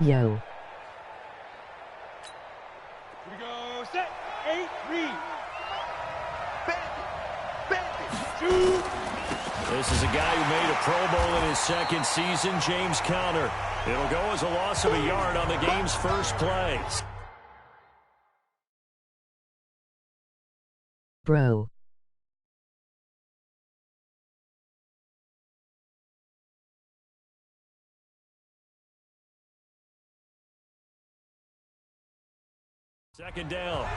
Yo. We go, set, 8, read. Shoot. This is a guy who made a Pro Bowl in his second season, James Conner. It'll go as a loss of a yard on the game's first play. Bro. Second down.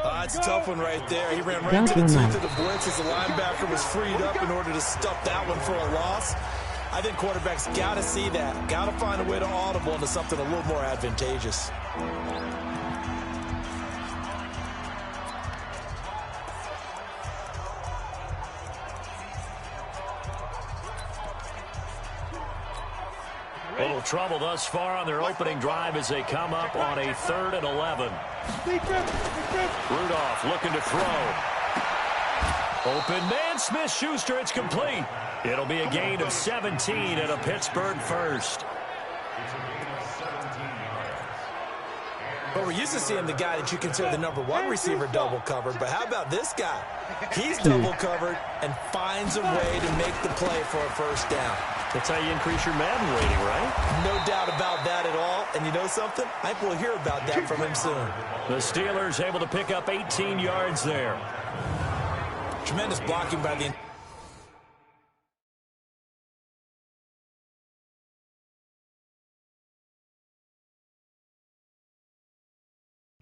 That's a tough one right there. He ran right into the teeth of the blitz as the linebacker was freed up in order to stuff that one for a loss. I think quarterbacks got to see that. Got to find a way to audible into something a little more advantageous. A little trouble thus far on their opening drive as they come up on a 3rd and 11. Rudolph looking to throw. Open man, Smith-Schuster, it's complete. It'll be a gain of 17 and a Pittsburgh first. But we're used to seeing the guy that you consider the #1 receiver double covered. But how about this guy? He's double covered and finds a way to make the play for a first down. That's how you increase your Madden rating, right? No doubt about that at all. And you know something? I think we'll hear about that from him soon. The Steelers able to pick up 18 yards there. Tremendous blocking by the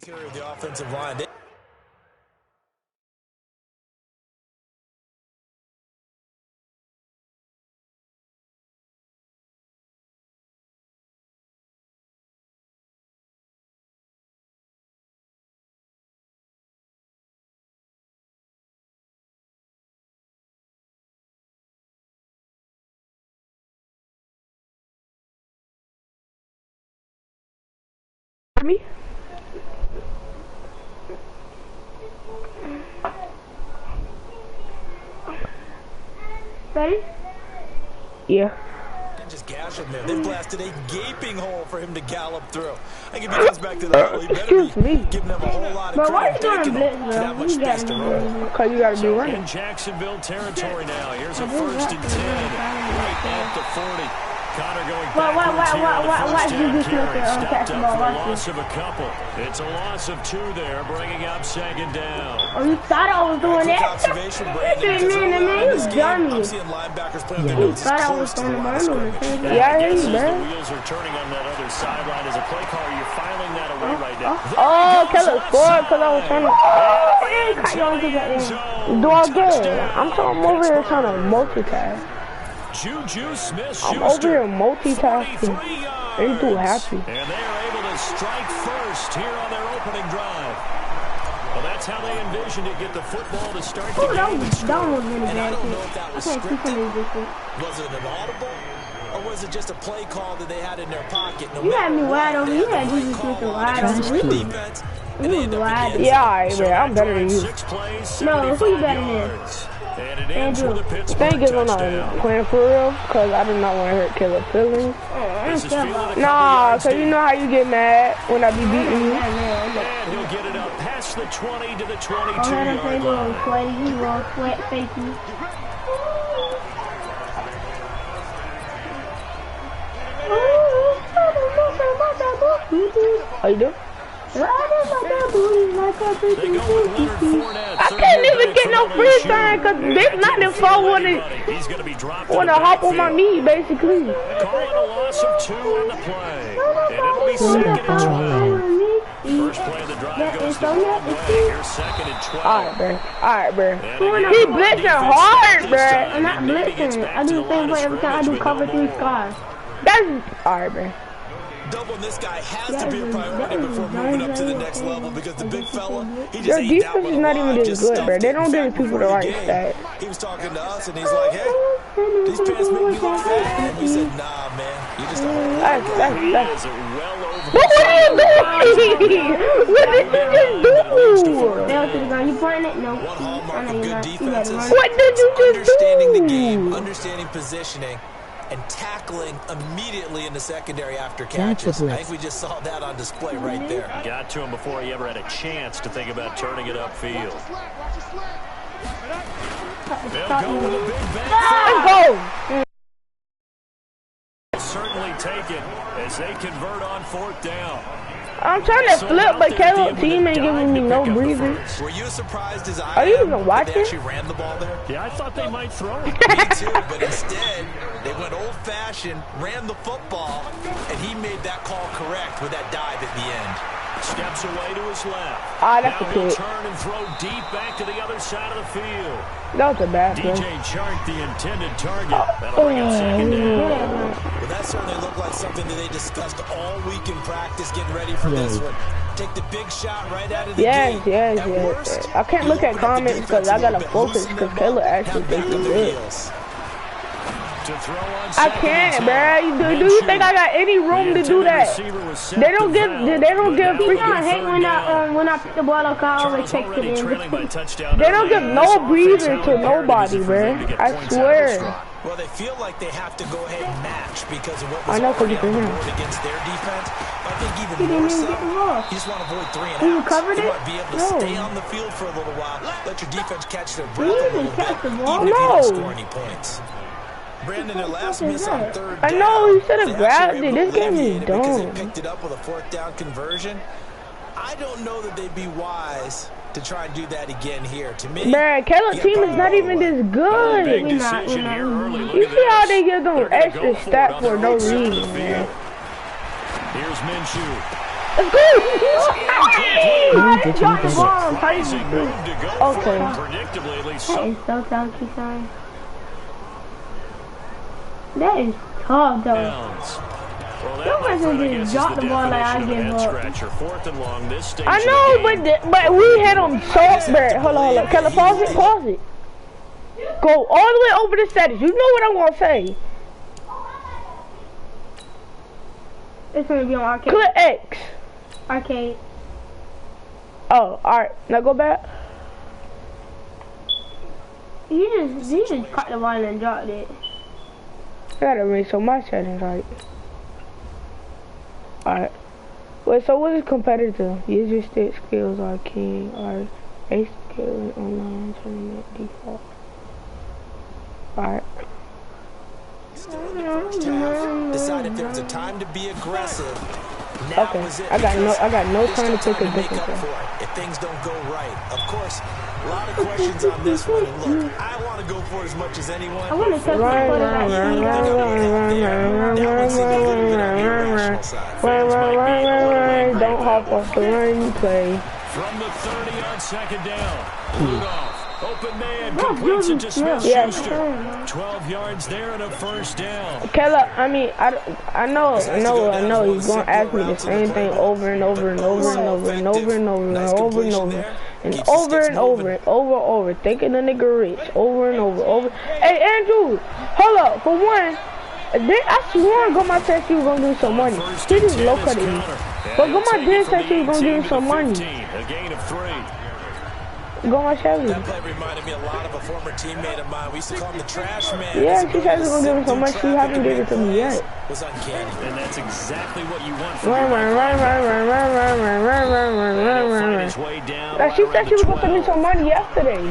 interior of the offensive line. Me? Ready? Yeah. Just gash him there. They blasted a gaping hole for him to gallop through. I think if he comes back to the hole, he better be giving them a whole lot of credit. But why are you doing blitz, bro? That much space to run. Because you got to be running. In Jacksonville territory now. Here's a 1st and 10. Right at the 40. Conner going backwards here on the first down carry. Stepped up for a loss of a couple. It's a loss of 2 there, bringing up 2nd down. Oh, you thought I was doing that? Observation, Man, you dummy. I'm seeing linebackers play on their You noses thought I was close to the throwing the line of ball on the scrimmage. table. Yeah, As man. the wheels are turning on that other sideline as a play caller, you're filing that away right now. Oh, Keller scored because I was trying to. Oh, yeah, cut you on to that end. Do I get it? I'm over here trying to multitask. Juju Smith-Schuster. I'm over here multitasking. Ain't too happy. And they are able to strike first here on their opening drive. Well, that's how they envisioned it, get the football to start the game. That was really And I bad. don't know if that was I can't keep scripted. this. Was it an audible? Or was it just a play call that they had in their pocket? No You had me matter wide what, open. they You had had the Jesus right Smith call wide against open. the defense, and they You end was up wide. against Yeah, it. alright, man. I'm better than you. 6 plays, No, who you 75 better than? yards. And it ends with a Andrew, Pittsburgh thank you for not touchdown. playing for real, because I did not want to hurt Caleb's feelings. This is fielded a couple Nah, yards because you deep. know how you get mad when I be beating you. And he'll get it up past the 20 to the 22-yard line. Little sweaty, you little sweat fakey. How you doing? They go with Leonard Fournette. I can't even get no free time because this not the phone want He's going to be dropped to hop on my knee, basically. Calling a loss of 2 on the play. And it'll be 2nd and 12. First play of the drive goes the wrong way. Here's 2nd and 12. Alright, bro. He blitzing hard, bro. I'm not blitzing. I do the same play every time I do cover 3 scars. That's alright, bro. Doubling this guy has to be a priority before moving up to the next level because the big fella, he just Their ate that defense one is not even alive, this just good, bro. stuffed They it. don't In give fact, people the before right game, stats. He was talking to us and he's like, hey, these pants make me look fat. And we said, nah, man, you just don't want That's well over. what are you doing? What did you just do? You pointing it? No. one hallmark of good defense is What did you just understanding the do? game, understanding positioning, and tackling immediately in the secondary after catches. I think we just saw that on display right there. Got to him before he ever had a chance to think about turning it upfield. They'll go with a big back. Certainly take it as they convert on 4th down. I'm trying to flip, but Caleb's team ain't giving me no breather. Were you surprised as I Are you even watching? They actually ran the ball there? Yeah, I thought they might throw it. Me too, but instead, they went old-fashioned, ran the football, and he made that call correct with that dive at the end. Steps away to his left. Ah, that's now a he'll kick. turn and throw deep back to the other side of the field. That was a bad play. DJ Chark, the intended target. That'll bring up 2nd down. Well, that certainly looked like something that they discussed all week in practice, getting ready for this one. Take the big shot right out of the gate. Yes. I can't look at comments because I gotta focus because Caleb actually thinks he's good. I can't, bruh. Do you think I got any room to do that? They don't give freaking. I hate when I pick the ball up, I always take it in. They don't give no breather to nobody, bruh. I swear. Well, they feel like they have to go ahead and match because of what I was know, already on the him. board against their defense. But I think even more so, you just want to avoid 3 and outs. covered You it? want to be able to stay on the field for a little while, let your defense catch their breath a didn't little catch bit, the ball. even if you don't No. score any points. Brandon, their last miss on 3rd down. I know, he should have they grabbed actually it. were able This to game is alleviate it because they dumb. picked it up with a 4th down conversion. I don't know that they'd be wise to try and do that again here. To me, Bruh, Caleb's team is not even this Big good. decision here early. Look You at see how this. they give them They're gonna extra go for it stats on for the no right side of the reason, man. field. Here's Minshew. Let's go! I dropped the ball. Surprising move to go Okay. for it. Predictably, at least some. That is so tough, sorry. That is tough, though. Downs. Well, that, Don't my let friend, them I just guess, drop is the the ball like I definition of a give head up. scratcher. 4th and long this stage I of the know, game. but we hit them so bad. Hold on. Can I pause it? Go all the way over the status. You know what I'm gonna say. It's gonna be on arcade. Click X. Arcade. Oh, alright. Now go back. You just caught the ball and dropped it. I gotta make sure my settings right. Alright. Wait, so what is competitive? User state skills are king or a skill online tournament default. Alright. Still in the first half. Decided there was a time to be aggressive. Now Okay. was it I got no there's time to still pick a make different up one. for it if things don't go right. Of course, a lot of questions on this one. And look, I want to go for it as much as anyone. I want to touch the quarterback. Don't hop off the run play. From the 30-yard 2nd down. Rudolph. Open man. Completes it to Smith-Schuster. 12 yards there and a 1st down. Caleb, I mean, I know. He's gonna ask me the same thing over and over and over and over and over and over and over and over and over and over, thinking the nigga rich, over and over. Hey, Andrew, hold up. For one, I swore Grandma said she was gonna do some money. She just low cut me. But Grandma did say she was gonna give me some money. A gain of 3. Grandma Chevy. That play reminded me a lot of a former teammate of mine. We used to call him the trash man. Yeah, she said she was gonna give me some money. She haven't given it to me yet. Was uncanny. And that's exactly what you want from Run. his way down. Like she said she was gonna send me some money yesterday.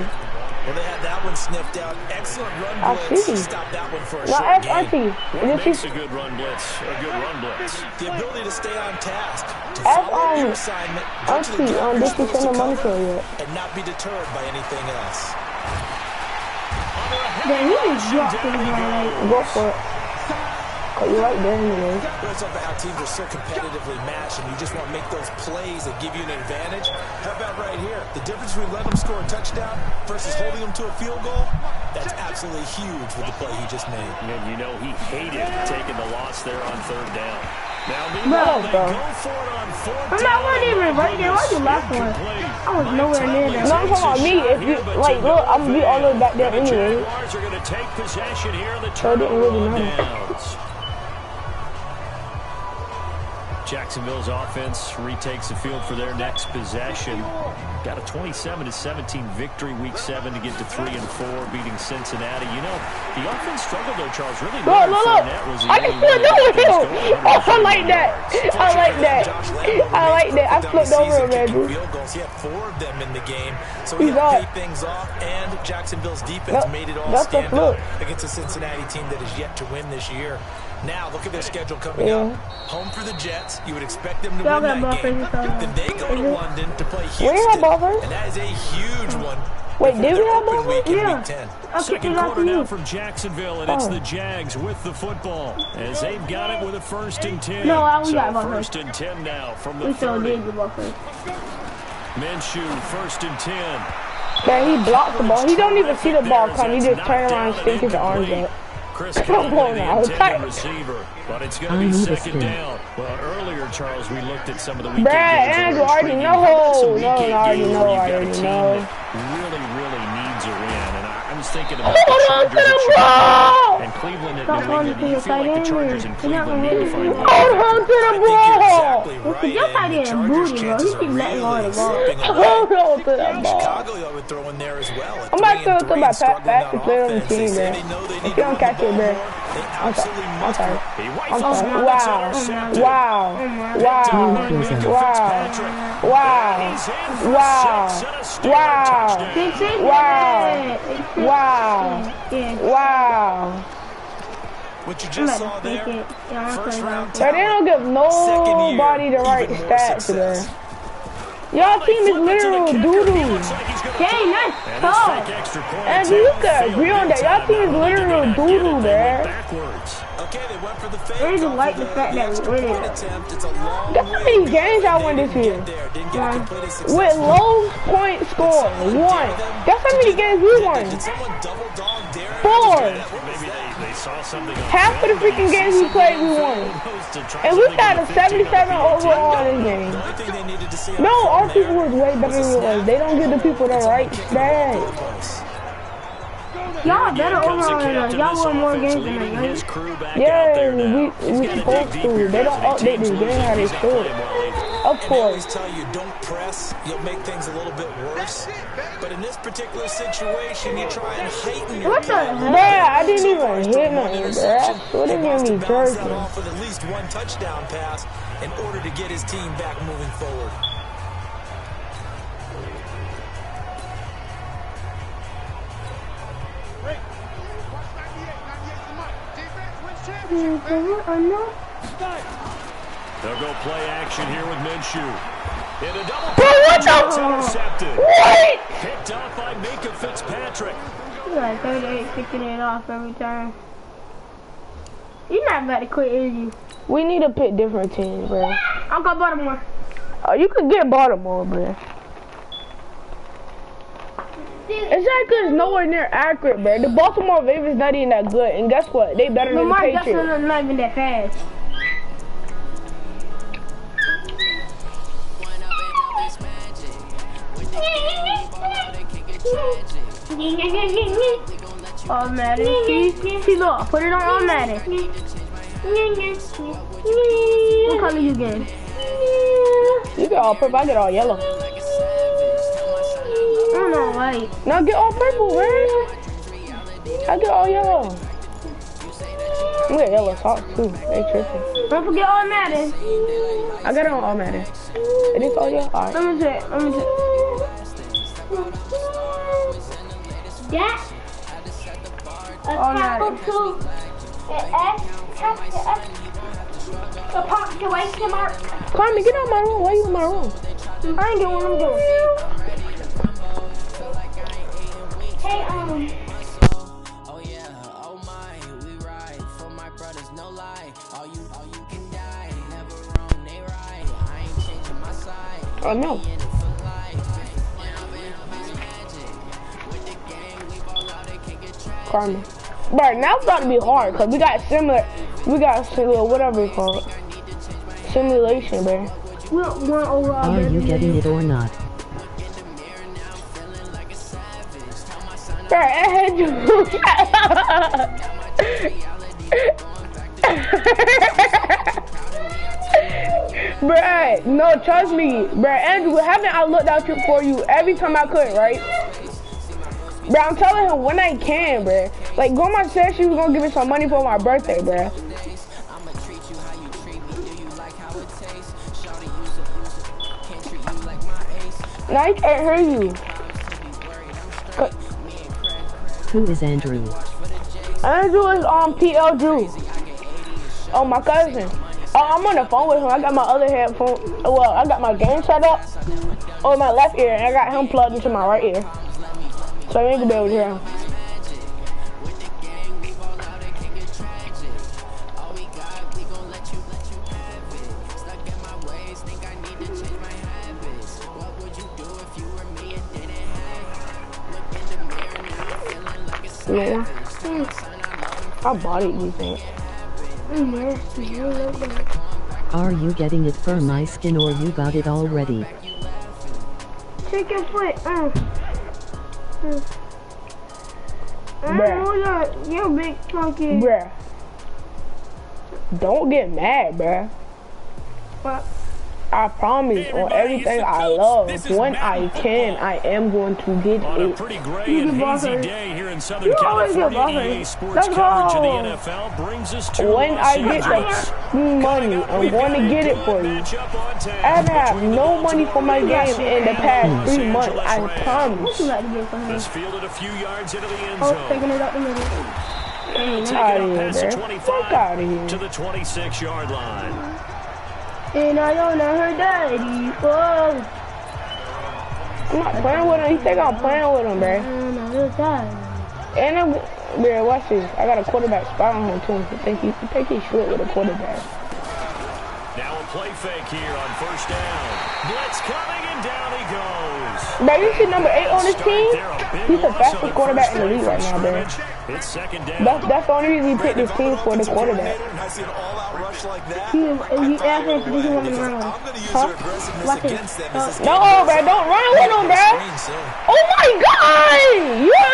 Well, they had that one sniffed out. Excellent I run blitz. see. Stop that one for a Now short ask game. Auntie. What makes a good run blitz? A good run blitz. The ability to stay on task, to Ask follow your assignment, virtually Auntie, get what you're did she supposed send to the money cover, for you yet? and not be deterred by anything else. Then he just dropped the ball. Go for it. Oh, you're right there anyway. We're talking about how teams are so competitively matched, and you just want to make those plays that give you an advantage. How about right here? The difference between letting them score a touchdown versus holding them to a field goal, that's absolutely huge with the play he just made. And you know he hated taking the loss there on 3rd down. Now, meanwhile, they go for it on 4th down. I wasn't even right there. Why you laughing? I was nowhere near that. No, I'm talking about me. If you, like, look, I'm gonna be all the way back there anyway. Jaguars are going to take possession here in the So it didn't really turnover matter. downs. Jacksonville's offense retakes the field for their next possession. Got a 27-17 victory week 7 to get to 3-4, beating Cincinnati. You know, the offense struggled though, Charles. Really, look. I can still do it. Oh, I like that. I like that. I like that. I flipped over him, man. He had 4 of them in the game, so he had to pay things off, and Jacksonville's defense made it all stand up against a Cincinnati team that is yet to win this year. Now, look at their schedule coming up. Home for the Jets. You would expect them to win that game. Then they go to London to play Houston, and that is a huge one. Wait, did we have buffers? Yeah. Second quarter now from Jacksonville, and it's the Jags with the football as they've got it with a 1st and 10. No, we got buffers. 1st and 10 now from the We still 30. did the buffers. Minshew, 1st and 10. Man, he blocked the ball. He don't even see the ball come. He just turn around and stick his arms up. Chris Conley, the intended receiver, but it's going to be 2nd down. Well, earlier, Charles, we looked at some of the weekend games. Andrew already know. Really needs a win, and I was thinking about the Chargers and Cleveland at New England. Do you feel like the Chargers and Cleveland need to find a way? Hold on to the ball. Your tight end booty, bro. He keep letting go of the ball. Hold on to the ball. Chicago, y'all would throw in there as well. I'm about to throw my fastest player on the team, man. If you don't catch it, man. I'm sorry. Wow. What you just saw there, first round But they don't give nobody the right stats today. Y'all team is literal doo-doo. Dang, that's tough. And you can agree on that. Y'all team is literal doo-doo there. Okay, they went for the fake. I just like the fact that we win it. Guess how many games y'all won this year? With low point score, 1. Guess how many games we won? 4. Half of the freaking games we played, we won. And we got a 77 overall in this game. No, our people was way better than yours. They don't give the people the right stats. Y'all better overall than us. Y'all won more games than us, right? Yeah, we supposed to. They don't update this game how they should. Of course. I always tell you, don't press. You'll make things a little bit worse. But in this particular situation, you try and heighten your What the hell? Bruh, I didn't even hit nothing, bruh. What did you mean, bounce that off with at least 1 touchdown pass in order to get his team back moving forward. They'll go play action here with Minshew. In a double what the? Intercepted. What? Picked off by Minka Fitzpatrick. You got 38 picking it off every time. You're not about to quit, is you? We need to pick different teams, bro. I'll go Baltimore. Oh, you could get Baltimore, bro. It's not because it's nowhere near accurate, bro. The Baltimore Ravens not even that good, and guess what? They better than the Patriots. Lamar Jackson is not even that fast. Oh, Madden. See, look, put it on Madden. What color you getting? You get all purple, I get all yellow. I don't know, white. No, get all purple, man. I get all yellow. I get yellow socks too. They tripping. Don't forget all Madden. I got it on all Madden. It is all yellow. Alright. Let me check. That. All Madden. The punctuation mark. Carmen, get out of my room. Why are you in my room? I ain't doing what I'm doing. Hey, Oh yeah, oh my, we ride for my brothers, no lie. All you can die, never wrong, they right. I ain't changing my side. Oh no. Carmen. But now it's about to be hard because we got similar, whatever it's called. Simulation, bro. one overall. Are you getting it or not? Bro, I had you. Bruh, no, trust me. Bruh, Andrew, haven't I looked out for you every time I could, right? Bruh, I'm telling him when I can, bruh. Like, Grandma said she was gonna give me some money for my birthday, bruh. Now I can't hear you. Who is Andrew? Andrew is PL Drew. Oh, my cousin. I'm on the phone with him. I got my other headphone. Well, I got my game set up on my left ear, and I got him plugged into my right ear. So I ain't gonna be able to hear him. Yeah. I bought it, you think? Are you getting it for my skin or you got it already? Chicken foot. Bruh. You're big funky. Bruh. Don't get mad, bruh. What? I promise on everything I love, when I can, I am going to get On a it. pretty gray and hazy day here in Southern California, EA Sports Let's coverage of the go. NFL brings us to When Los I get Angeles. the money, I'm going to get it for you. I haven't had no money for my game in the past 3 months, I promise. What you like to get from him? This fielded a few yards into the end Oh, zone. taking it up the middle. Taking Out it of up here, past the bruh. 25 Fuck out of here. to the 26-yard line. And I don't know her daddy. Oh. I'm not playing with him. He think I'm playing with him, bruh. And I know that. And I'm, bruh, watch this. I got a quarterback spot on him too. I think he's short with a quarterback. Now a play fake here on first down. Blitz coming and down he goes. Bruh, you see number 8 on his team? He's the fastest quarterback in the league right now, bruh. It's second down. That's the only reason he picked his team for the quarterback. I see an all-out rush like that. You asked him to do him Because around. I'm going to use Huh? your aggressiveness Watch it. against them. As this No, game bruh, don't run with him, bruh. Oh my god! You're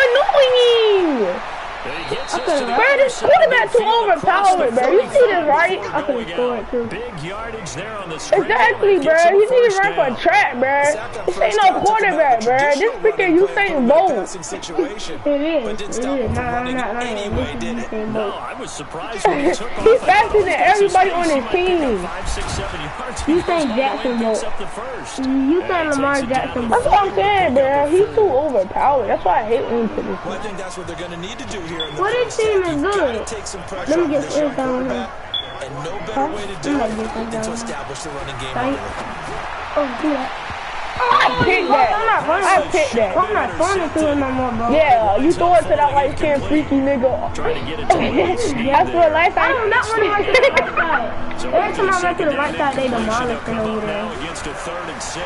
annoying! Bruh, this quarterback too overpowered, bruh. You see this, right? I could have scored too. Big yardage there on the screen. Exactly, bruh. You need to run for a track, bruh. This ain't no quarterback, bruh. This freaking Usain Bolt. It is. No, No, I was surprised when he took off. He's faster than everybody on his team. 5, 6, 7 yards. You think Jackson picks Bolt. up the first. You think Lamar Jackson. That's what I'm saying, bruh. He's too overpowered. That's why I hate when he put this. Well, I think that's what they're going to need to do here in the What this first team half. is You've good. got to take some pressure Let me off get this this young down here. quarterback, and no better way to do Let me it get this than to down. establish the running game. Right. Oh, do that. I picked that. I picked that. I'm not throwing it to him no more, bro. Yeah, you throw it to that white skin freaky nigga. Trying to get it to the right sneak That's what there. last I time. don't not want to run to the right side. So Every time I run to second the down right side, they incompletion. demolish Come it over up there. now against a 3rd and 6.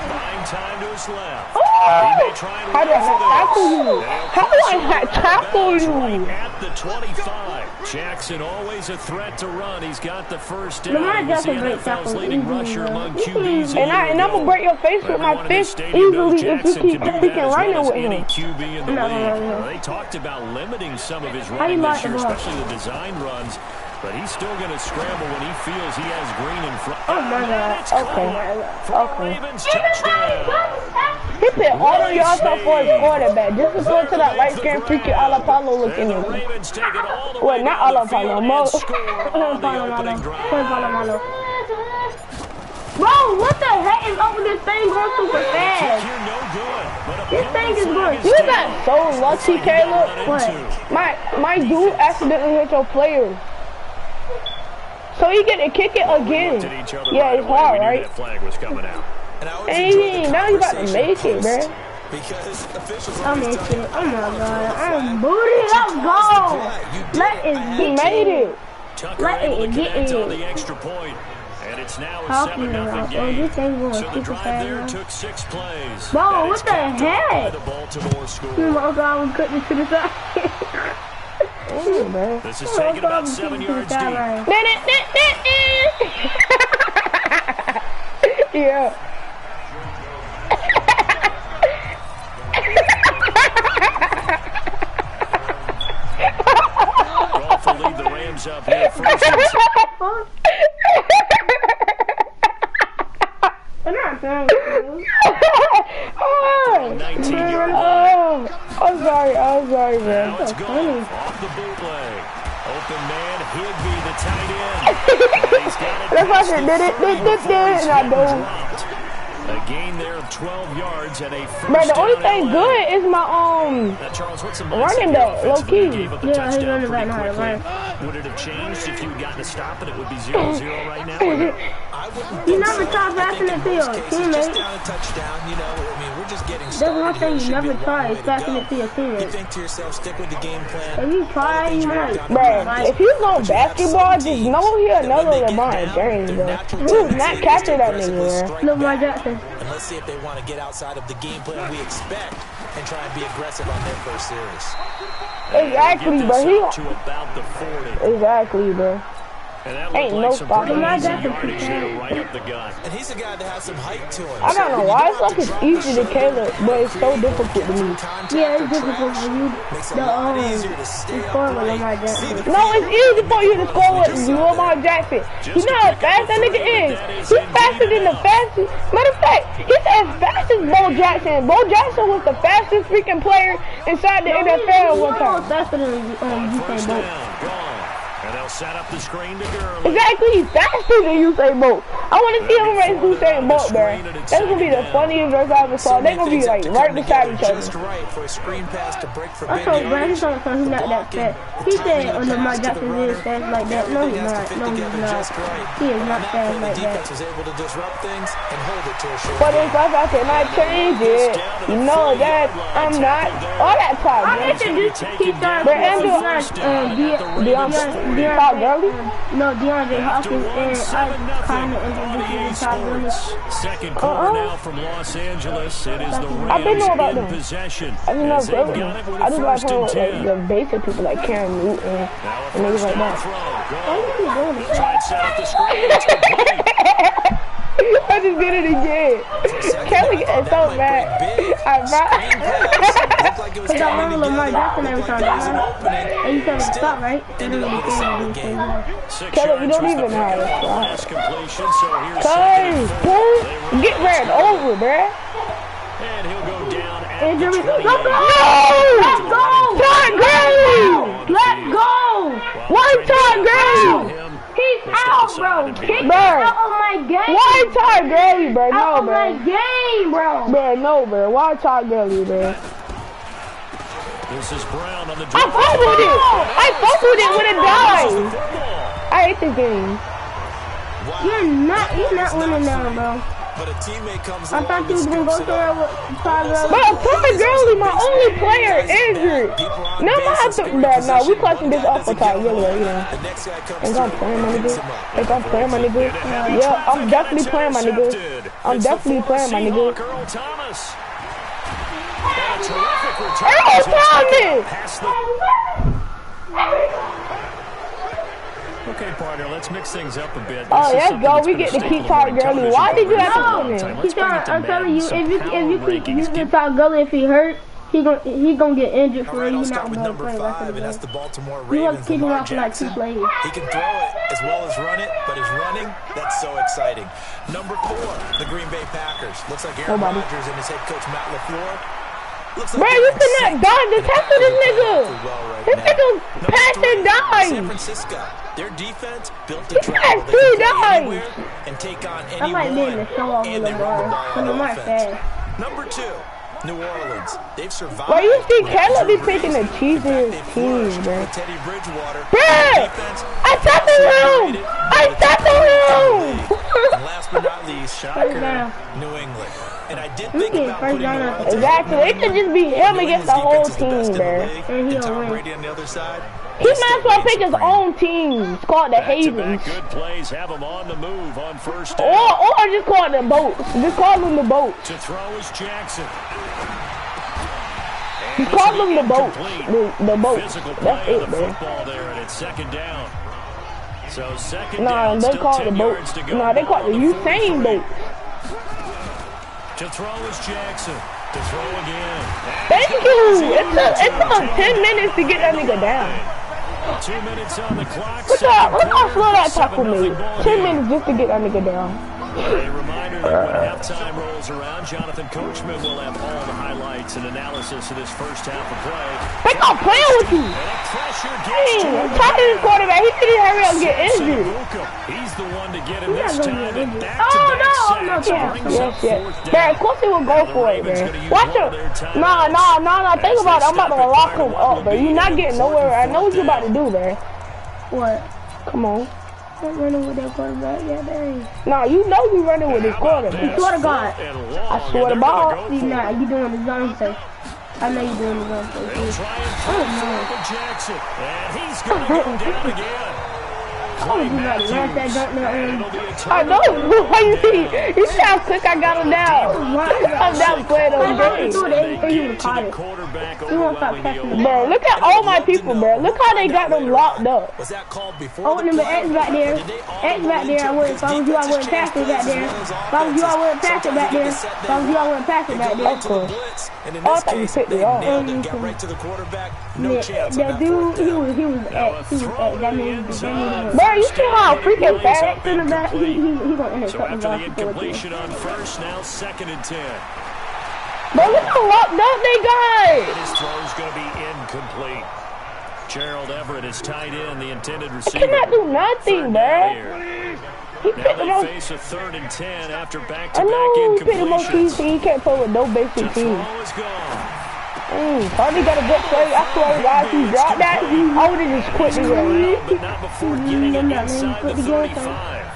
Buying time to his left. Oh! He may try and How run did I for tackle this. you? How do I tackle Right you? at the 25. Jackson always a threat to run. He's got the first down. Lamar He was the Jackson breaks NFL's tackles leading easily, rusher bro. among QBs. And I'm gonna break your face with my fist easily if you keep freaking running with Any him. QB in the No, league. no, no. They talked about limiting some of his How running you this mark the year, ball? especially the design runs. But he's still going to scramble when he feels he has green in front. Oh my God. It's Okay. caught for Okay. Ravens touchdown. He put all of y'all stuff for his quarterback. Just to throw to that light skinned freaky Alapalo looking And the nigga. Ravens take it all the Well, way not down the Alapalo, field Mo. and score on the opening drive. Bro, what the heck is up with this thing going super fast? You're no good, but a This thing is penalty good. You flag got so lucky, Caleb. What? My dude accidentally hit your player. So he get to kick it again. Looked at each other Yeah, right it's away. hard, We knew right? that flag was coming out. And I always Hey, enjoy the now you about to conversation make it, post, bruh. Because officials I'm always in tell shit. you, Oh my God. I'm flag. booty. Let's go. Let it He get made it. Tucker Let able to it get connect on in. the extra point. And it's now a Talking 7-0 about, oh, game. this thing going So the super drive fast there now. took 6 plays. Bro, And what it's the capped off by heck? the Baltimore score. Oh my God, I'm cutting it to the side. Ooh, man. This is taken about 7 yards deep. Yeah. Golf will lead the Rams up here first. thank you. Oh, 19-yard line. oh, I'm sorry, man. Now it's gone off the bootleg. Open man, Higbee, the tight end. And he's got it. That's why I said, did it, and I don't. A gain there of 12 yards and a first But the only down thing LA. good is my Now, Charles, what's the running mindset back, here low key. offensively? Gave up a Yeah, he's touchdown running back pretty now, quickly. right? Would it have changed if you had gotten to stop it? It would be 0-0 right now. I wouldn't You think never so. try I passing think it to in your most cases, just teammate. down a touchdown, you know, I mean, we're just getting That's started one thing here. you Should never be a try long is way to passing go. it to your You teammate. think to yourself, stick with the game plan. If you try, you might. Bruh, if you go basketball, just know he another LeBron James, bro. You do not capture that nigga, man. Lamar Jackson. And let's see if they want to get outside of the game plan we expect and try and be aggressive on their first series. Exactly, Get bro. this He up to about the 40. exactly, bro. And that Ain't looked no like some stopping pretty that. easy That's a yardage there pretend. right up the gut. And he's a guy that has some height to him. I don't know why it's like it's easy to Caleb, but it's so difficult to me. Yeah, it's difficult for you. Makes The it a lot easier to the stay score with upright. Lamar Jackson. No, it's easy for you to score with Lamar Jackson. You know how fast that nigga is. He's faster than the fastest. Matter of fact, he's as fast as Bo Jackson. Bo Jackson was the fastest freaking player inside the NFL one time. Faster than First Usain Bolt. down, gone. And they'll set up the screen to Gurley. Exactly, he's faster than Usain Bolt. I want to see him race Usain Bolt, bro. That's gonna be the funniest verse I ever saw. They're gonna be like right beside each other. Just right for a screen pass to break for I told Brad, Ben he's not he's not that fast. He said Lamar Jackson is fast like that. No, he's not. No, he's not. He is not fast like The that. defense was able to disrupt things and hold it to a short But if I cannot change it, you know that I'm not all that time. I introduced Keyshawn But Andrew, Todd Gurley? No, DeAndre Hopkins, and I kind of introduced you to Todd Gurley. Second quarter now from Los Angeles. It is the I didn't know about Rams in them. possession. I didn't know As they've Gurley. got it with I a just like first playing and with like 10. the basic people like Cam Newton Now a and niggas first like down that. throw. Why Go. are you doing this? Try and set up the screen. It's complete. I just did it again. Kelly is so mad. I'm Because I remember Lamar Jackson every time. And you said to stop, right? They don't really care what you say. Kelly, you don't even know how to stop. Last completion, so here's Cuz, second and boy, four. get ran over, bruh. And he'll go down at Injury. the 28. Let's go! Let's go! Todd Gurley! Let's go! Why Todd Gurley? He's out, bro. Kick Bro. out of my game. Why Todd Gurley, bro? Out No, of my bro. game, bro. Bro, no, bro. Why Todd Gurley, bro? This is Brown on the I draw. fumbled it! I fumbled it with a dime! Football. I hate this game. You're not winning now, bro. But a teammate comes I thought you was gonna go there with Todd Gurley. Bro, Todd Gurley, my only player, injured. Now I have to, bro, no, we clutching this up for Todd Gurley, you know. The next guy comes Think I'm through, playing my picks nigga? him up. Think I'm playing my nigga? Yeah, I'm definitely playing my nigga. I'm definitely playing my nigga. Earl Thomas. And a terrific return. Earl Thomas! Past the... Okay, partner, let's mix things up a bit. Oh, This is let's something go. that's We been get to a keep staple Todd of Gurley. television Why did you have to coverage put him for a long in? time. Let's bring it to I'm telling you, Madden, if some you power keep rankings. using Todd Gurley, if he hurt, he gonna get injured All for right, you. I'll He's start not with gonna number play the rest 5, of the and that's game. the Baltimore You want Ravens. to keep him Lamar out for like 2 Jackson. plays. He can throw it as well as run it, but his running, that's so exciting. Number 4, the Green Bay Packers. Looks like Aaron Nobody. Rodgers and his head coach Matt LaFleur. Looks like Bro, they're you in cannot sync. dodge the test of this nigga. Well right This now. nigga Number pass 3, and dive. San Francisco. Their defense built to He travel. passed They three can play dives. anywhere and take on I like anyone. being the show off And with they run the Lamar. ball But on Lamar offense. fast. Number 2, New Orleans. They've survived. Bro, you see with Caleb Drew be picking the Brees. In fact, cheesiest they team, flourished bro. with Teddy Bridgewater. Bruh, Defense, I tackled him! I tackled him! and last but not least, shocker, down. New England. And I did You think get about first putting down New at the Orleans Exactly, it could just be him against the whole team, bro. And And he'll Tom win. Brady on the other side. He might as well pick his own team. It's called the Back-to-back Havens. good plays have him on the move on first Or down. just call it the boats. Just call them the boats. To throw is Jackson. Just call them the boats. The boats. Physical That's play of it, the bro. football there, and it's second down. So second Nah, down, they still call it the 10 boats. yards to go. Nah, they call it the Ball on Usain 43. boat. To throw is Jackson. To throw again. Thank you. It took 10 minutes to get that nigga down. 2 minutes on the clock. Look how slow that tackle 7-0 made. ball 10 game. minutes just to get that nigga down. A reminder When halftime rolls around, Jonathan Coachman will have all the highlights and analysis of this first half of play. They not playing with you. Hey, I'm tired of this quarterback. He didn't hurry up and get injured. He's the one to get him this time. Yes. Man, of course he will go for it, man. Watch him. Nah. Think about it. I'm about to lock him up, man. You're not getting nowhere. I know what you're about to do, man. What? Come on. I'm running with that quarterback. Yeah, dang. Nah, you know you running with this quarterback. I swear to God. I swear to God. You not. You doing the zone thing. I know you're doing the zone thing. Oh, no. Jackson. And he's going to go down again. Oh, you got to let that jump down. I know. You see how quick I got him down. I'm down playing those games. He would have caught it. He won't stop catching the bro, look at all my people, bro. Look how they got them locked up. Was that called before? Oh, number X back there. X back there. I wouldn't. If I was you, I wouldn't pass it back there. If I was you, I wouldn't pass it back there. If I was you, I wouldn't pass it back there. Of course. Oh, I thought you picked it off. Got right to the quarterback. No chance. That dude, he was X. He was X. That means bro, you see how freaking fast in the back. He gonna end up so cutting after off the incompletion on first, now 2nd and 10. Bro, look how locked up they got. His throw's going to be incomplete. Gerald Everett is tied in, the intended receiver. He cannot do nothing, bro. He picked the most. Face a 3rd and 10 after I back-to-back know he picked the most incompletions. easy. He can't play with no basic The team. throw is gone. Hardy got a good play. I swear to God, if he dropped that, I would have just quit the game. But not before getting it inside the 35.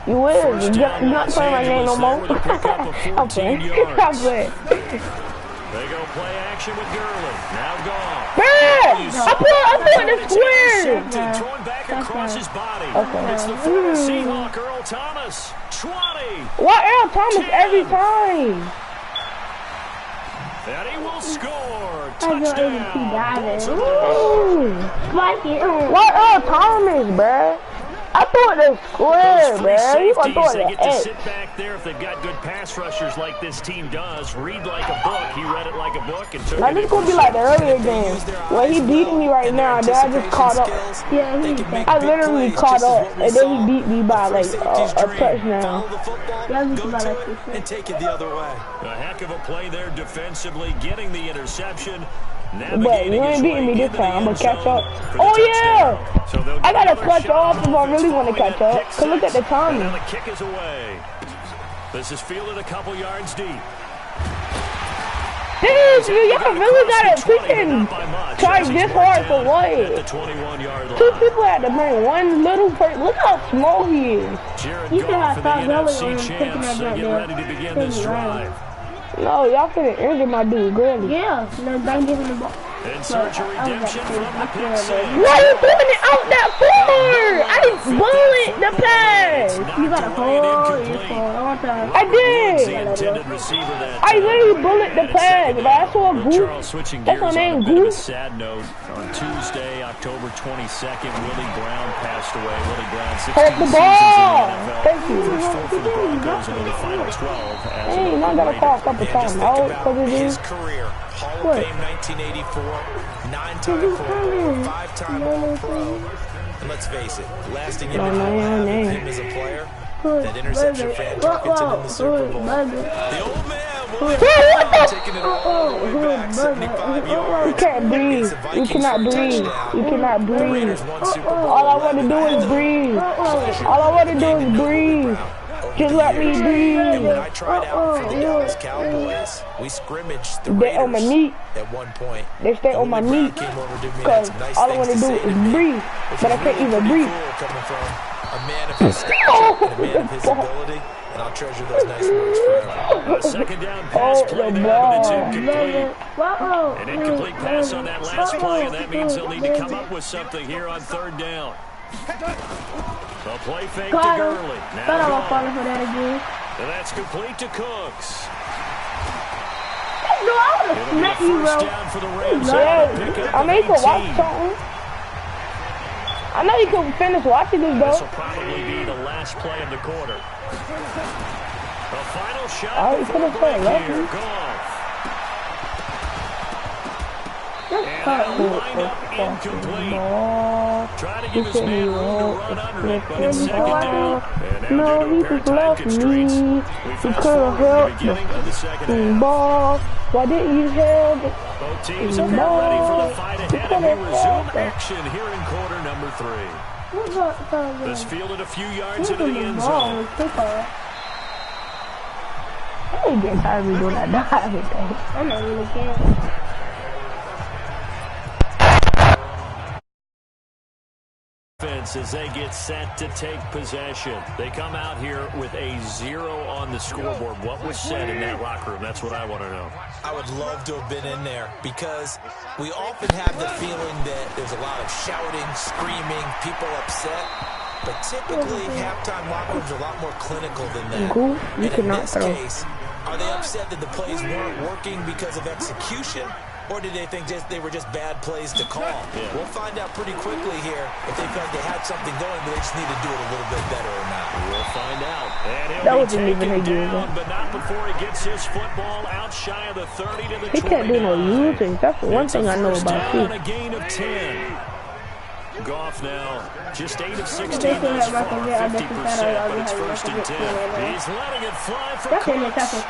You will. You're not playing my game no more. I'm playing. I'm playing. They go play action with Gurley. Now gone. Man! I put the square! Throwing back across his body. Okay. It's the former Seahawk, Earl Thomas. 20. Why Earl Thomas every time? And he will score. I know Touchdown. Spike it. Why Earl Thomas, bruh? I thought the square, bruh. You gonna throw They the get to X. sit back there if they've got good pass rushers like this team does. Read like a book. He read it like a book and took Now it. this gonna be like the earlier games. When he beating me right now, then I just caught up. Yeah, I literally caught up, and then he beat me by like a touchdown. And take it the other way. A heck of a play there defensively, getting the interception. But you ain't beating me this time. I'm gonna catch up. Oh yeah! I gotta catch up if I really want to catch up. Cause look at the timing. And the kick is away. This is fielded a couple yards deep. Dude, y'all really gotta freaking try this hard for what? At the 21-yard line. Two people had to bring one little person. Look how small he is. Jared You should Goff have and the stopped NFC Gurley on taking champs that get back ready to there. begin this drive. No, y'all finna injure my dude, Gurley. Yeah, no, don't give him the ball. And search a redemption from the pick six. Why you throwing it out that far? I bullet the pass. You gotta hold it for all time. I did. I literally bullet the pass, but I saw a Goose. That's her name, Goose. Sad note, on Tuesday, October 22nd, Willie Brown passed away. Willie Brown, 16 Hold the seasons ball. in the NFL. Thank you. First four for the Broncos into the final 12. As Hey, an I gotta overrated. call a couple times out because it His is. career, Hall of Fame 1984, 9-time Pro Bowl, 5-time All-Pro. And let's face it, the last thing you ever have of him as a player, that interception Fran Tarkenton in the Super Bowl. The old man, Willie Brown, taking it all the way back, 75 yards. You can't breathe. You cannot breathe. You cannot breathe. All I want to do is breathe. All I want to do is breathe. Just let me breathe. When I tried out for the Dallas Cowboys, we scrimmaged the They on my Raiders meat. at one point. They stay on my meat. Because all I want to do is breathe. But I can't even breathe. Coming from a man of his stature and a man of his ability, and I'll treasure those nice words forever. A second down pass play there, but it's incomplete. An incomplete pass on that last play, and that means they'll need to come up with something here on 3rd down. The play fake to Gurley. Thought I was Now falling for that again. and that's complete to Cooks. No, I would have It'll be a smacked you, first bro. down for the Rams. Yeah, I mean, you can watch something. I know you can finish watching this, This though. will probably be the last play of the quarter. The final shot Oh, you before could've said break it, here. right? Goff. No, And lined up incomplete. Trying to give his man room to run under it, but it's second down. And now due to apparent time constraints, we fast forward to the beginning of the second half. Ball. Why didn't you help? Both teams appear ready for the fight ahead, and we resume action here in quarter number 3. This fielded a few yards into the end zone. I ain't getting tired of me doing that dive thing. I'm not really caring. As they get set to take possession. They come out here with a 0 on the scoreboard. What was said in that locker room? That's what I want to know. I would love to have been in there because we often have the feeling that there's a lot of shouting, screaming, people upset. But typically, halftime locker rooms are a lot more clinical than that. And in this case, are they upset that the plays weren't working because of execution? Or did they think they were just bad plays to call? Yeah. We'll find out pretty quickly here if they felt they had something going, but they just need to do it a little bit better or not. We'll find out. And he'll be taken down, but not before he gets his football out shy of the 30 to the 29. He can't do no using. That's the one thing I know about him. A gain of 10. Goff now just 8 of 16 thus far, 50%, but it's 1st and 10. He's letting it fly for Cooks.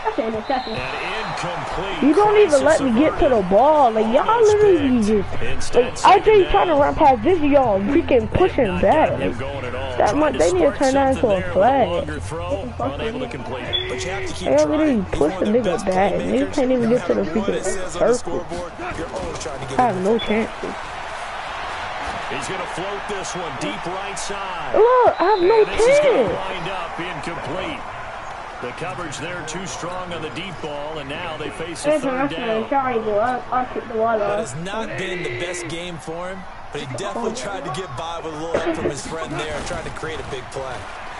That's an interception. And incomplete. You don't even let me get to the ball. Like, y'all literally just... Like, I think trying to run past this, y'all freaking pushing back. Like, that much, they need to turn that into a flag. They literally push the nigga back. Niggas can't even get to the freaking circle. I have no chances. He's going to float this one deep right side. Look, I have no chance. This is going to wind up incomplete. The coverage there too strong on the deep ball, and now they face a third down. That has not been the best game for him, but he definitely tried to get by with a little help from his friend there and tried to create a big play.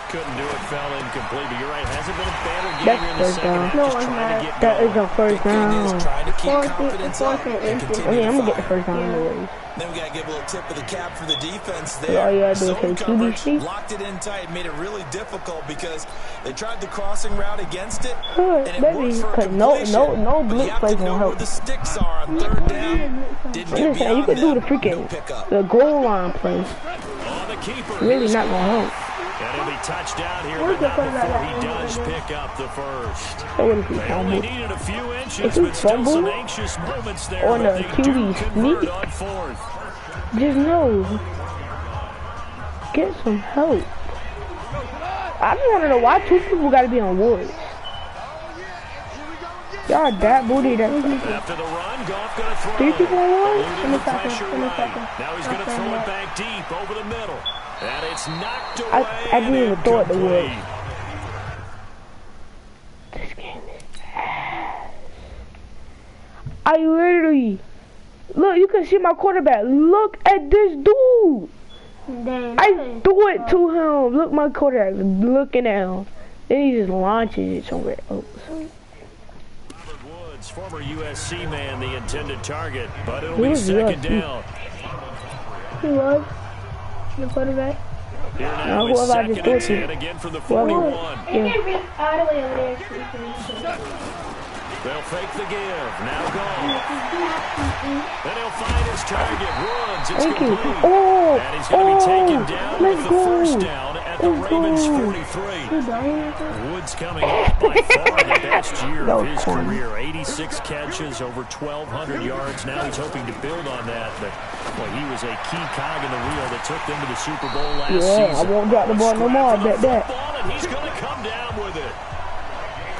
Couldn't do it, fell incomplete, but you're right, hasn't been a better game here in the second half. No, just trying to get that is a first down. Trying to keep confidence up and continue I'm to going to get the first down anyways. Then we got to give a little tip of the cap for the defense there. All you got to do Zone is say coverage, QBC. locked it in tight, made it really difficult because they tried the crossing route against it, Good, and it baby, worked for because no blitz plays know won't where help. the sticks are on third down. Didn't get beyond You can do the them. freaking, the goal line play. On the keeper. Really not going to help. And he'll be touched down here, but not before he does pick up the first. They only needed a few inches, but still some anxious moments there. On the But they do convert QB on fourth. just know, get some help. I just want to know why 2 people got to be on Woods. Y'all that booty that. After the run, Goff going to throw. 3 people on Woods? Eluding the pressure right. Now he's going to throw it back deep over the middle. And it's knocked away. I didn't even throw it to Woods. This game is ass. I literally... Look, you can see my quarterback. Look at this dude. Damn, I threw it to him. Look, my quarterback looking at him. Then he just launches it somewhere else. Woods, former USC man, the intended target, but it'll be second down. He was the quarterback. Here now is second and 10 again from the 41. They'll fake the give. Now gone. Then he'll find his target. Woods. It's complete. And he's going to be taken down with the first down at the Ravens 43. Woods coming off by far the best year of his career. 86 catches, over 1,200 yards. Now he's hoping to build on that. But boy, he was a key cog in the wheel that took them to the Super Bowl last season. I won't drop the ball no more. I bet that. And he's going to come down with it.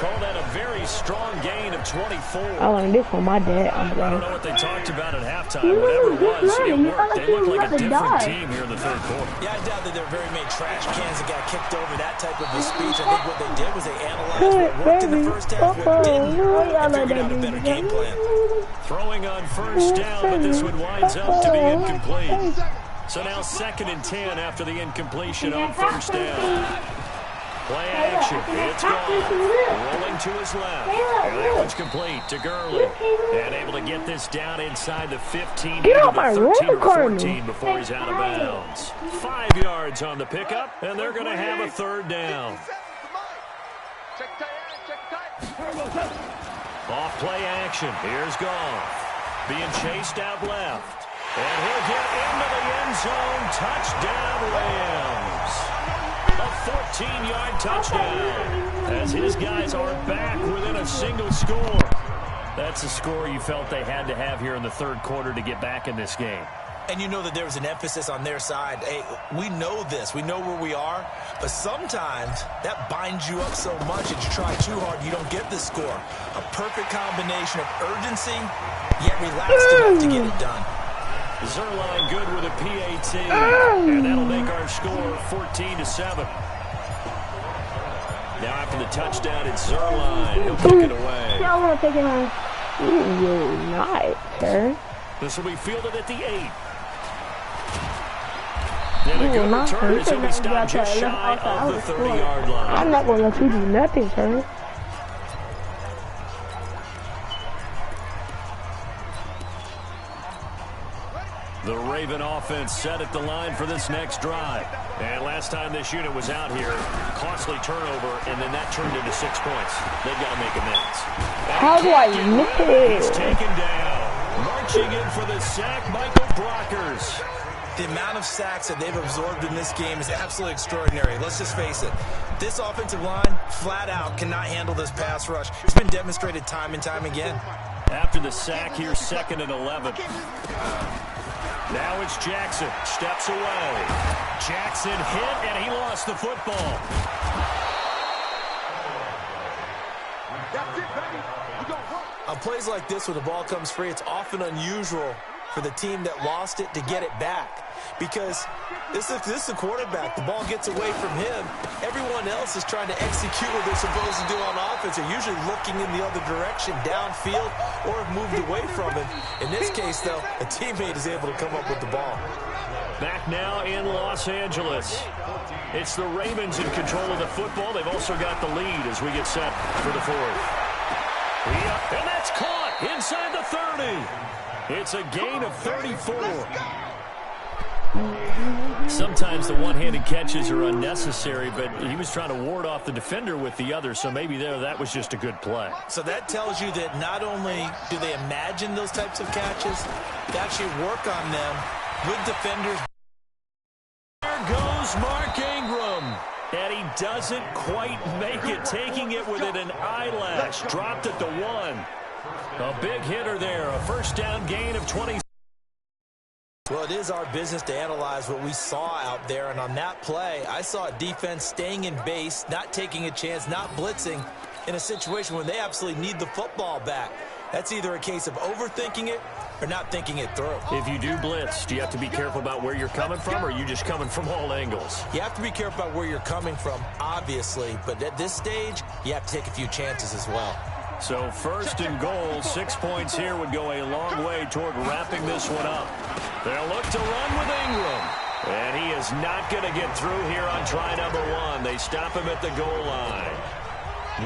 Called that a very strong gain of 24. I learned this from my dad. I don't know what they talked about at halftime. Whatever it was, it worked. They looked like a different team here in the third quarter. Yeah, I doubt that there were very many trash cans that got kicked over, that type of a speech. I think what they did was they analyzed what worked in the first half, what didn't, and figured out a better game plan. Throwing on first down, but this one winds up to be incomplete. So now 2nd and 10 after the incompletion on first down. Play action. It's gone. Rolling to his left. And that one's complete to Gurley. And able to get this down inside the 15 to the 13 or 14 before he's out of bounds. 5 yards on the pickup, and they're going to have a third down. Off play action. Here's Goff. being chased out left. And he'll get into the end zone. Touchdown, Rams. A 14-yard touchdown as his guys are back within a single score. That's a score you felt they had to have here in the third quarter to get back in this game. And you know that there was an emphasis on their side. Hey, we know this. We know where we are. But sometimes that binds you up so much that you try too hard, you don't get the score. A perfect combination of urgency, yet relaxed enough to get it done. Zerline good with a PAT. And that'll make our score 14-7. Now after the touchdown, it's Zerline. He'll kick it away. Yeah, I want to take it home. You will not, sir. This will be fielded at the 8. And a good return as he'll be stopped just shy of the 30-yard line. I'm not going to let you do nothing, sir. The Raven offense set at the line for this next drive. And last time this unit was out here, costly turnover, and then that turned into 6 points. They've got to make amends. How do I miss? He's taken down. Marching in for the sack, Michael Brockers. The amount of sacks that they've absorbed in this game is absolutely extraordinary. Let's just face it. This offensive line, flat out, cannot handle this pass rush. It's been demonstrated time and time again. After the sack here, 2nd and 11. Now it's Jackson. Steps away. Jackson hit, and he lost the football. On plays like this where the ball comes free, it's often unusual for the team that lost it to get it back. Because this is the quarterback. The ball gets away from him. Everyone else is trying to execute what they're supposed to do on offense. They're usually looking in the other direction, downfield, or have moved away from him. In this case, though, a teammate is able to come up with the ball. Back now in Los Angeles. It's the Ravens in control of the football. They've also got the lead as we get set for the 4th. And that's caught inside the 30. It's a gain of 34. Sometimes the one-handed catches are unnecessary, but he was trying to ward off the defender with the other, so maybe that was just a good play. So that tells you that not only do they imagine those types of catches, they actually work on them with defenders. There goes Mark Ingram, and he doesn't quite make it, taking it within an eyelash. Dropped at the 1. A big hitter there, a first down gain of 20. Well, it is our business to analyze what we saw out there, and on that play, I saw a defense staying in base, not taking a chance, not blitzing in a situation where they absolutely need the football back. That's either a case of overthinking it or not thinking it through. If you do blitz, do you have to be careful about where you're coming from, or are you just coming from all angles? You have to be careful about where you're coming from, obviously, but at this stage, you have to take a few chances as well. So 1st and goal, 6 points here would go a long way toward wrapping this one up. They'll look to run with Ingram. And he is not going to get through here on try number 1. They stop him at the goal line.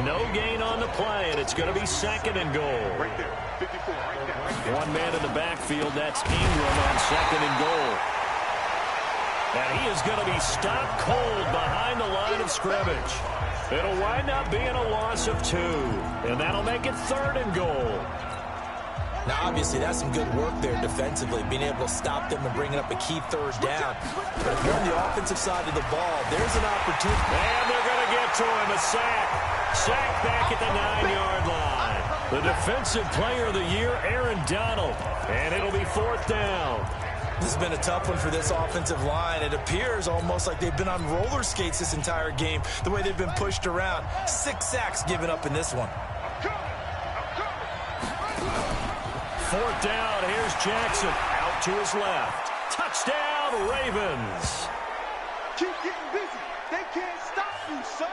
No gain on the play, and it's going to be 2nd and goal. Right there, 54, right there, right there. One man in the backfield, that's Ingram on 2nd and goal. And he is going to be stopped cold behind the line of scrimmage. It'll wind up being a loss of 2, and that'll make it 3rd and goal. Now, obviously, that's some good work there defensively, being able to stop them and bringing up a key 3rd down. But if you're on the offensive side of the ball, there's an opportunity. And they're going to get to him, a sack. Sack back at the 9-yard line. The defensive player of the year, Aaron Donald. And it'll be 4th down. This has been a tough one for this offensive line. It appears almost like they've been on roller skates this entire game, the way they've been pushed around. 6 sacks given up in this one. 4th down, here's Jackson. Out to his left. Touchdown, Ravens. Keep getting busy. They can't stop you, son.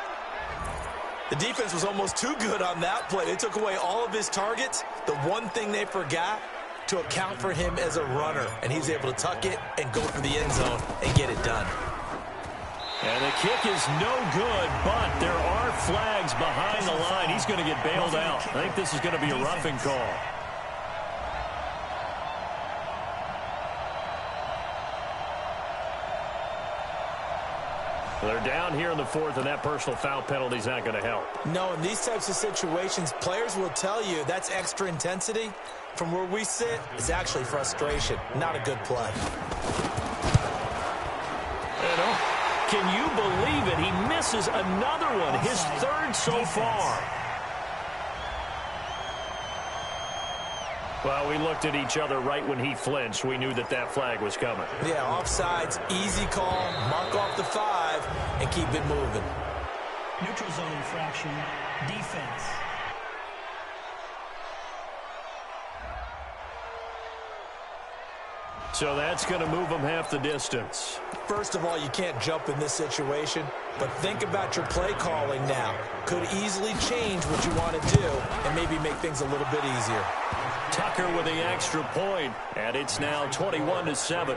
The defense was almost too good on that play. They took away all of his targets. The one thing they forgot, to account for him as a runner, and he's able to tuck it and go for the end zone and get it done. And the kick is no good, but there are flags behind the line. He's going to get bailed out. I think this is going to be a roughing call. They're down here in the fourth, and that personal foul penalty is not going to help. No, in these types of situations, players will tell you that's extra intensity. From where we sit, it's actually frustration, not a good play. Can you believe it? He misses another one, his third so far. Well, we looked at each other right when he flinched. We knew that that flag was coming. Yeah, offsides, easy call, mark off the 5, and keep it moving. Neutral zone infraction, defense. So that's going to move them half the distance. First of all, you can't jump in this situation, but think about your play calling now. Could easily change what you want to do and maybe make things a little bit easier. Tucker with the extra point, and it's now 21-7.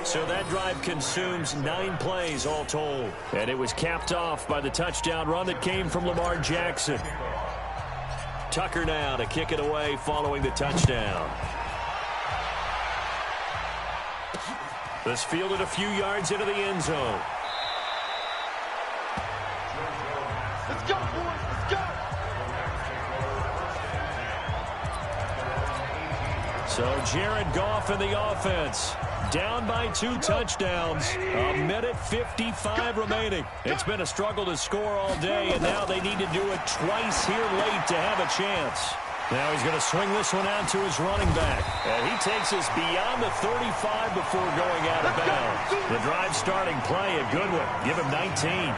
So that drive consumes 9 plays all told. And it was capped off by the touchdown run that came from Lamar Jackson. Tucker now to kick it away following the touchdown. This fielded a few yards into the end zone. Let's go, boys. Let's go. So Jared Goff in the offense. Down by 2 touchdowns. 1:55 remaining. It's been a struggle to score all day, and now they need to do it twice here late to have a chance. Now he's going to swing this one out to his running back. And he takes us beyond the 35 before going out of bounds. The drive starting play, a good one. Give him 19.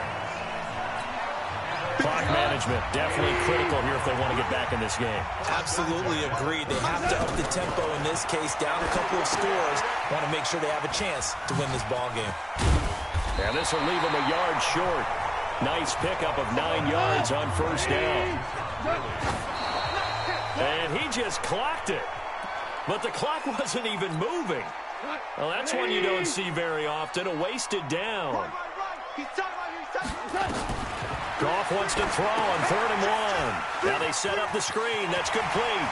Clock management, definitely critical here if they want to get back in this game. Absolutely agreed. They have to up the tempo in this case, down a couple of scores. Want to make sure they have a chance to win this ball game. And this will leave them a yard short. Nice pickup of 9 yards on first down. And he just clocked it. But the clock wasn't even moving. Well, that's one you don't see very often. A wasted down. Goff wants to throw on 3rd and 1. Now they set up the screen. That's complete.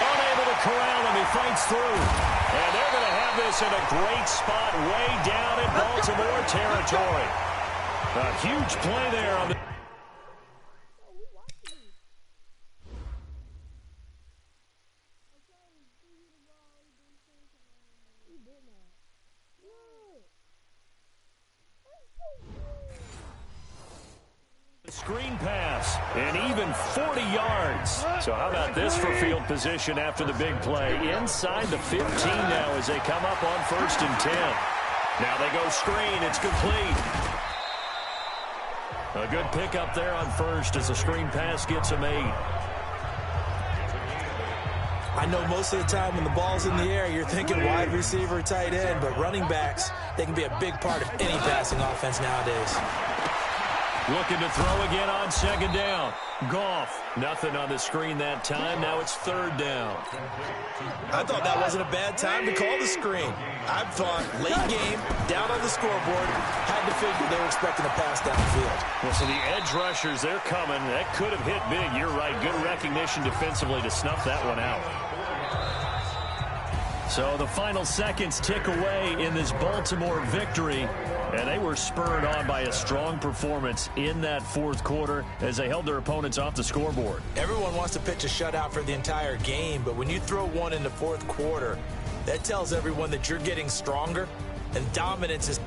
Unable to corral him. He fights through. And they're going to have this in a great spot way down in Baltimore territory. A huge play there on the... Screen pass, and even 40 yards. So how about this for field position after the big play? Inside the 15 now as they come up on 1st and 10. Now they go screen. It's complete. A good pickup there on 1st as the screen pass gets a 8. I know most of the time when the ball's in the air, you're thinking wide receiver, tight end, but running backs, they can be a big part of any passing offense nowadays. Looking to throw again on 2nd down. Goff, nothing on the screen that time. Now it's 3rd down. I thought that wasn't a bad time to call the screen. I thought late game, down on the scoreboard, had to figure they were expecting a pass downfield. Well, so the edge rushers, they're coming. That could have hit big. You're right. Good recognition defensively to snuff that one out. So the final seconds tick away in this Baltimore victory. And they were spurred on by a strong performance in that 4th quarter as they held their opponents off the scoreboard. Everyone wants to pitch a shutout for the entire game, but when you throw one in the 4th quarter, that tells everyone that you're getting stronger, and dominance is